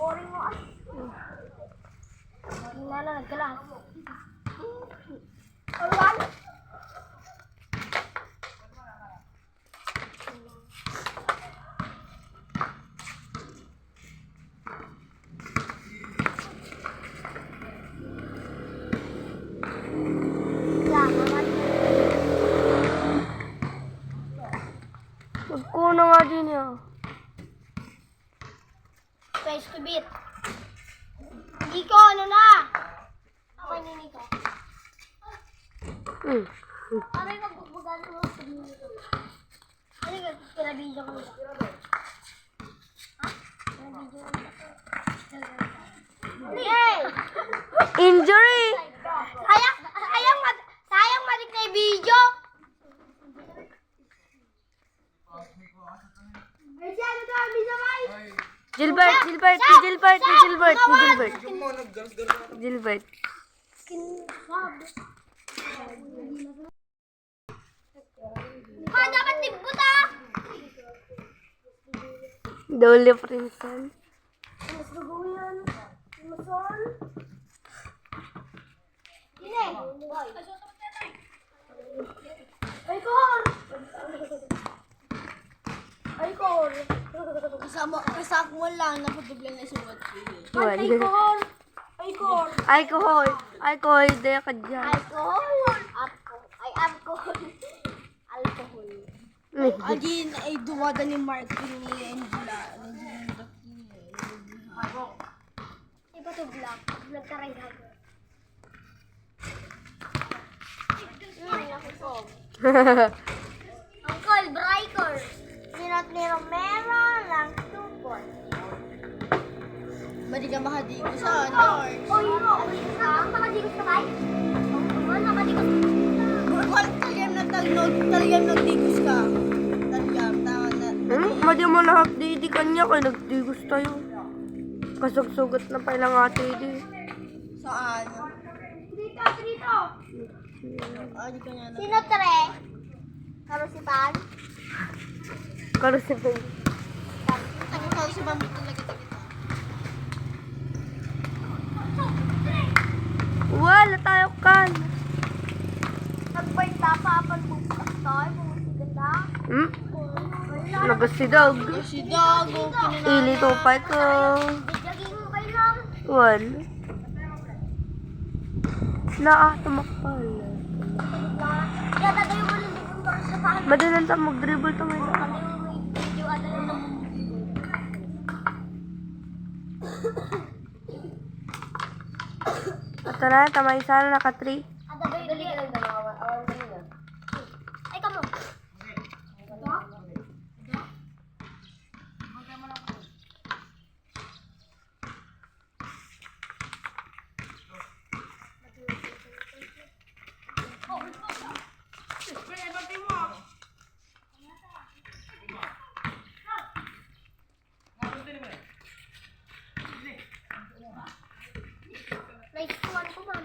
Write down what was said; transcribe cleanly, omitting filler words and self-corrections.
Boring mo ah. Hindi na lang nagkalas. Alwan? Magkuno nga din yun. Face to beat. Nico, ano na? Ako ni Nico. Aray, magbubugan mo sa Nico. Ano yung pinabidyo ko nito? Ha? Pinabidyo ko nito. Hey! Injury! Sayang matik na yung video. Ay, siya, ano to? Video boy? Gilbert. Ha, dapat tigbot ah! Dole Princeton. Mas gagawin yan. Mason. Yun eh. Ay, Cor! Ay, Cor! Kasama mo lang, napatublan na si Watsi. Ay, Cor! Ay, Cor! Alcohol, daya ka dyan. Alcohol! Ay, alcohol. Alcohol. Agin ay duwada ni Martin ni Angela. Iba to vlog. Vlog ka rin gago. Uncle, breaker. Sinot ni Romero lang 2 points. Madi ka makadigo sa George. Oy, nakadigos ka ba? Oo, nakadigos ka. Talagang nagdigos ka. Talagang, tama na. Madi mo na half-day kanya kaya nagdigos tayo. Kasugsugot na pa ilang ate di. Saan? Dito. Di ka niya na. Sino tre? Karusipan? Karusipin. Ano ka si Bambi talaga kita? Wala tayo kan. Nagbay tapapan mo sa toy, bumisigan na. Nagasidog. Si Dago, Ili tupay ko. Jogging mo kayo lang. Wala. Tumakpal. Kaya tatayo mo lang dito para sa pahan. Madalan tayo mag-dribble to ngayon. Ano yung may video, ano yung Ito na, tamay sana naka-3. dali ka lang dalawa. Awan ka nila. Ay, kamo. Nice one ko, ma'am.